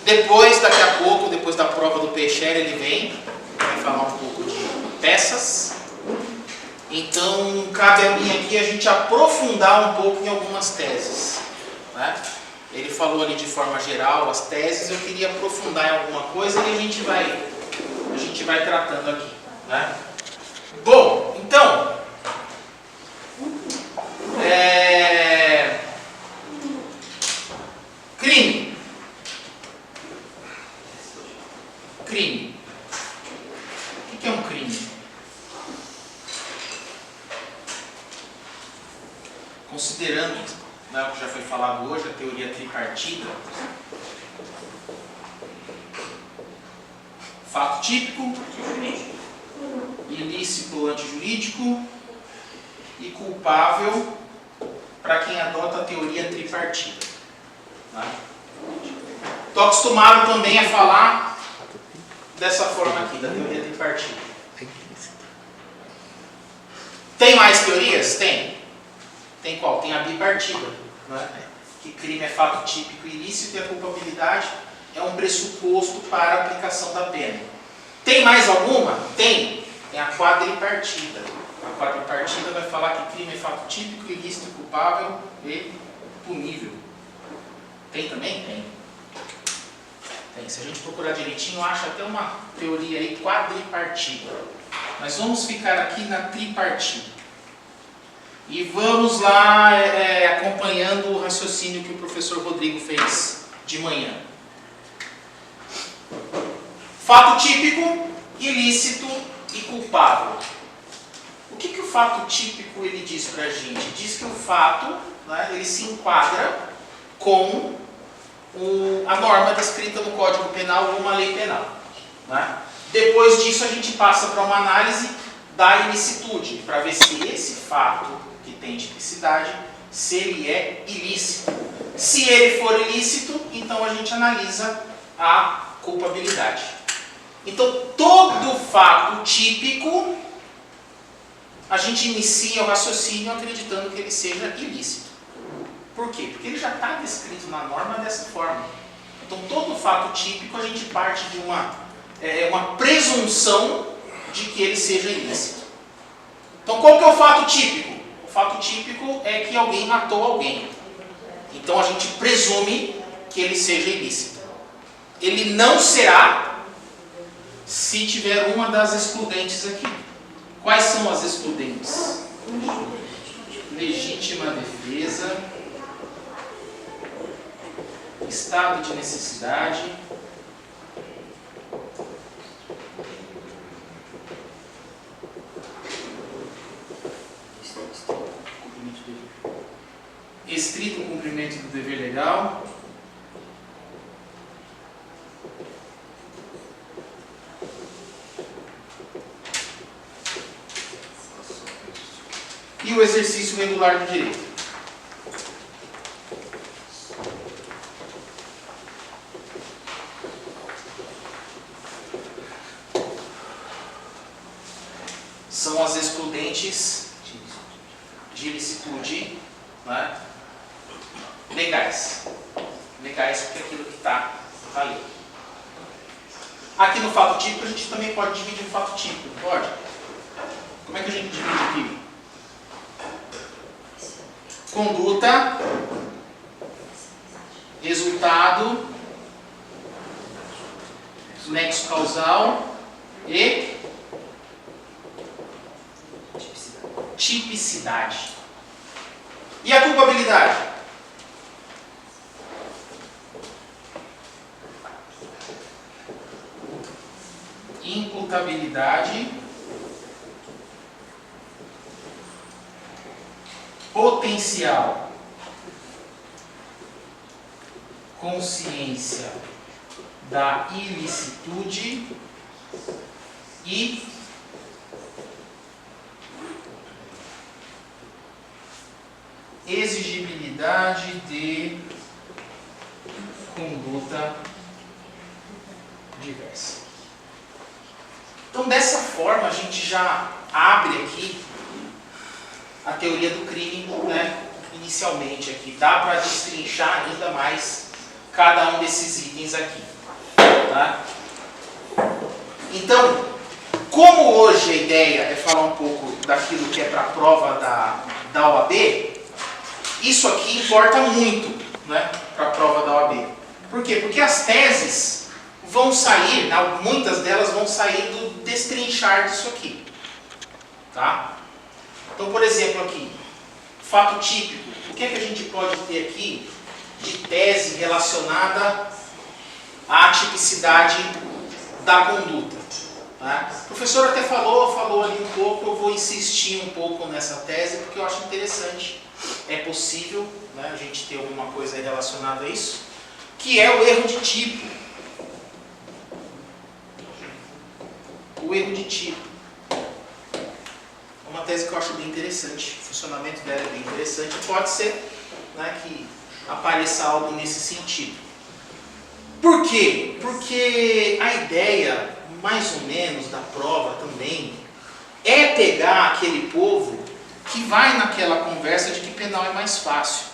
Depois, daqui a pouco, depois da prova do Peixer, ele vem, vai falar um pouco de peças. Então, cabe a mim aqui a gente aprofundar um pouco em algumas teses, né? Ele falou ali de forma geral as teses, eu queria aprofundar em alguma coisa e a gente vai tratando aqui, né? Bom, então, crime. Crime. O que é um crime? Considerando, né, o que já foi falado hoje, a teoria tripartida, fato típico, ilícito antijurídico e culpável para quem adota a teoria tripartida. Estou acostumado também a falar dessa forma aqui, da teoria tripartida. Tem mais teorias? Tem. Tem qual? Tem a bipartida, né? Que crime é fato típico e ilícito e a culpabilidade é um pressuposto para a aplicação da pena. Tem mais alguma? Tem. Tem a quadripartida. A quadripartida vai falar que crime é fato típico, ilícito, culpável e punível. Tem também? Tem. Tem. Se a gente procurar direitinho, acha até uma teoria aí quadripartida. Mas vamos ficar aqui na tripartida. E vamos lá acompanhando o raciocínio que o professor Rodrigo fez de manhã. Fato típico, ilícito e culpável. O que o fato típico ele diz para a gente? Diz que o fato, né, ele se enquadra com a norma descrita no Código Penal ou uma lei penal, né? Depois disso a gente passa para uma análise da ilicitude, para ver se esse fato que tem tipicidade, se ele é ilícito. Se ele for ilícito, então a gente analisa a culpabilidade. Então, todo fato típico, a gente inicia o raciocínio acreditando que ele seja ilícito. Por quê? Porque ele já está descrito na norma dessa forma. Então, todo fato típico, a gente parte de uma presunção de que ele seja ilícito. Então, qual que é o fato típico? O fato típico é que alguém matou alguém. Então, a gente presume que ele seja ilícito. Ele não será se tiver uma das excludentes aqui. Quais são as excludentes? Legítima defesa, estado de necessidade, estrito cumprimento do dever legal, e o exercício regular do direito. São as excludentes de ilicitude, né? Legais. Legais porque é aquilo que está ali. Aqui no fato típico a gente também pode dividir o fato típico, não pode? Como é que a gente divide aqui? Conduta, resultado, nexo causal e tipicidade. E a culpabilidade? Imputabilidade, potencial, consciência da ilicitude e exigibilidade de conduta diversa. Então, dessa forma, a gente já abre aqui a teoria do crime, né, inicialmente aqui. Dá para destrinchar ainda mais cada um desses itens aqui. Tá? Então, como hoje a ideia é falar um pouco daquilo que é para a prova da OAB, isso aqui importa muito, né, para a prova da OAB. Por quê? Porque as teses vão sair, muitas delas vão sair do destrinchar disso aqui. Tá? Então, por exemplo, aqui, fato típico. O que é que a gente pode ter aqui de tese relacionada à tipicidade da conduta? Tá? O professor até falou ali um pouco, eu vou insistir um pouco nessa tese, porque eu acho interessante. É possível, né, a gente ter alguma coisa relacionada a isso, que é o erro de tipo. O erro de tipo. Uma tese que eu acho bem interessante, o funcionamento dela é bem interessante. Pode ser, né, que apareça algo nesse sentido. Por quê? Porque a ideia, mais ou menos, da prova também, é pegar aquele povo que vai naquela conversa de que penal é mais fácil.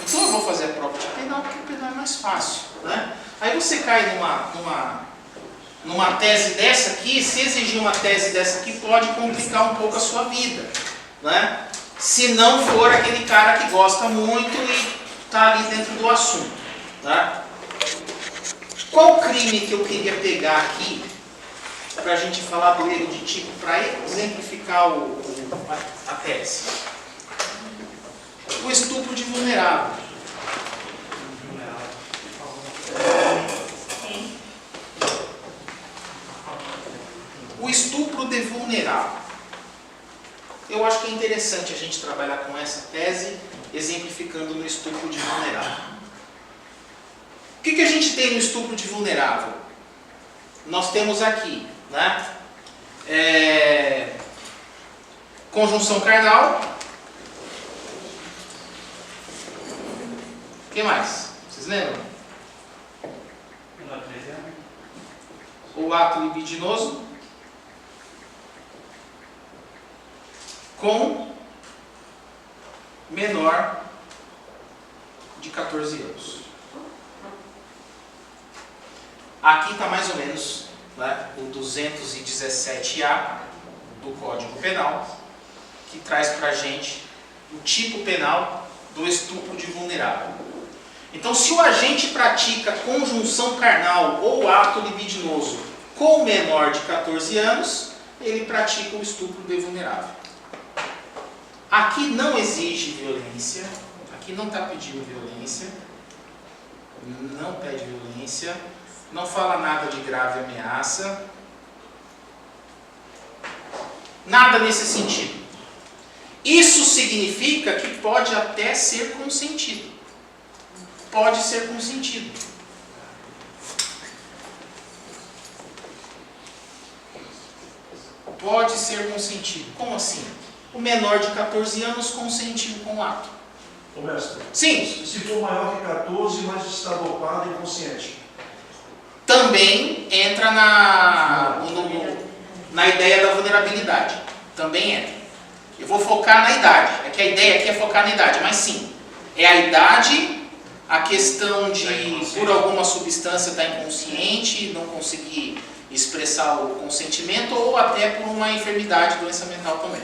Então eu vou fazer a prova de penal porque penal é mais fácil. Né? Aí você cai numa tese dessa aqui, se exigir uma tese dessa aqui, pode complicar um pouco a sua vida. Né? Se não for aquele cara que gosta muito e está ali dentro do assunto. Tá? Qual crime que eu queria pegar aqui, para a gente falar do erro de tipo, para exemplificar a tese? O estupro de vulnerável. O estupro de vulnerável. Eu acho que é interessante a gente trabalhar com essa tese, exemplificando no estupro de vulnerável. O que a gente tem no estupro de vulnerável? Nós temos aqui, né? Conjunção carnal. O que mais? Vocês lembram? O ato libidinoso com menor de 14 anos. Aqui está mais ou menos, né, o 217A do Código Penal, que traz para a gente o tipo penal do estupro de vulnerável. Então, se o agente pratica conjunção carnal ou ato libidinoso com menor de 14 anos, ele pratica o estupro de vulnerável. Aqui não exige violência, aqui não está pedindo violência, não pede violência, não fala nada de grave ameaça, nada nesse sentido. Isso significa que pode até ser consentido. Pode ser consentido. Pode ser consentido. Como assim? O menor de 14 anos consentiu com o ato. Ô mestre, sim. Se for maior que 14, mas está dopado e inconsciente. Também entra na ideia da vulnerabilidade. Também entra. Eu vou focar na idade. É que a ideia aqui é focar na idade, mas sim. É a idade, a questão de, por alguma substância, estar inconsciente, não conseguir expressar o consentimento, ou até por uma enfermidade, doença mental também.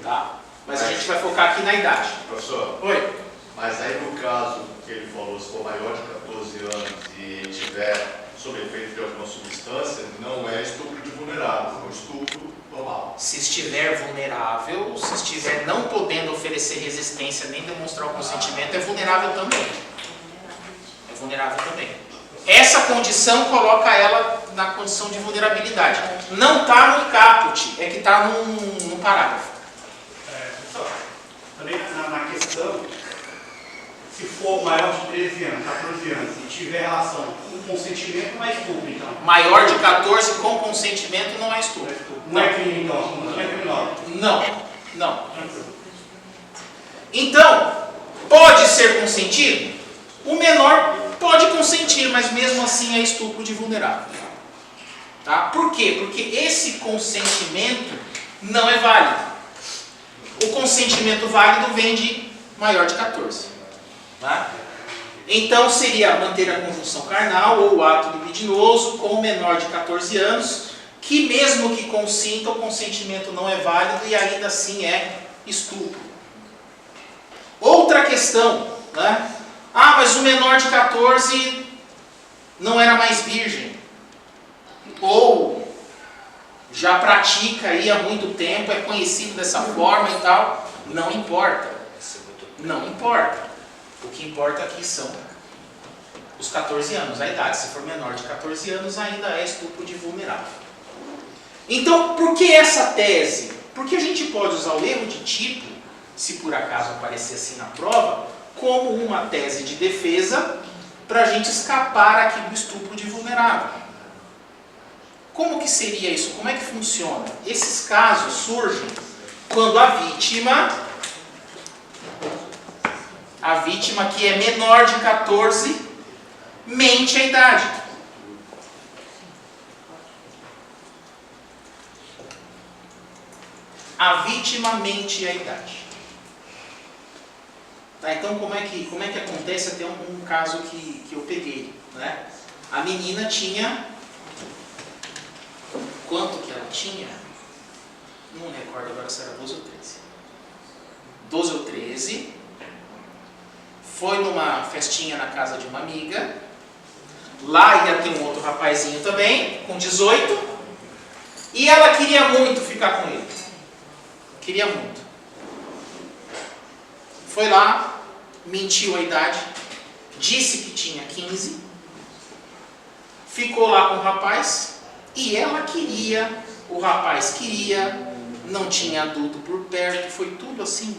Tá? Mas a gente vai focar aqui na idade. Professor, oi? Mas aí no caso que ele falou, se for maior de 14 anos e tiver sob efeito de alguma substância, não é estupro de vulnerável, é um estupro normal. Se estiver vulnerável, se estiver não podendo oferecer resistência nem demonstrar o consentimento, é vulnerável também. É vulnerável também. Essa condição coloca ela na condição de vulnerabilidade. Não está no caput, é que está num parágrafo. Também na questão, se for maior de 13 anos, 14 anos, e tiver relação com consentimento, não é estupro, então. Maior de 14 com consentimento não é estupro. Não é crime, então. Não é criminal. Não. Então, pode ser consentido? O menor pode consentir, mas mesmo assim é estupro de vulnerável. Tá? Por quê? Porque esse consentimento não é válido. O consentimento válido vem de maior de 14. Tá? Então seria manter a conjunção carnal ou o ato libidinoso com o menor de 14 anos, que mesmo que consinta, o consentimento não é válido e ainda assim é estupro. Outra questão, né? Ah, mas o menor de 14 não era mais virgem. Ou já pratica aí há muito tempo, é conhecido dessa forma e tal. Não importa. Não importa. O que importa aqui são os 14 anos, a idade. Se for menor de 14 anos, ainda é estupro de vulnerável. Então, por que essa tese? Porque a gente pode usar o erro de tipo, se por acaso aparecer assim na prova, como uma tese de defesa para a gente escapar aqui do estupro de vulnerável. Como que seria isso? Como é que funciona? Esses casos surgem quando a vítima que é menor de 14 mente a idade. A vítima mente a idade. Tá, então como é que acontece? Até um caso que eu peguei, né? A menina tinha... Quanto que ela tinha? Não recordo agora se era 12 ou 13. 12 ou 13. Foi numa festinha na casa de uma amiga. Lá ia ter um outro rapazinho também, com 18. E ela queria muito ficar com ele. Queria muito. Foi lá, mentiu a idade, disse que tinha 15, ficou lá com o rapaz e ela queria, o rapaz queria, não tinha adulto por perto, foi tudo assim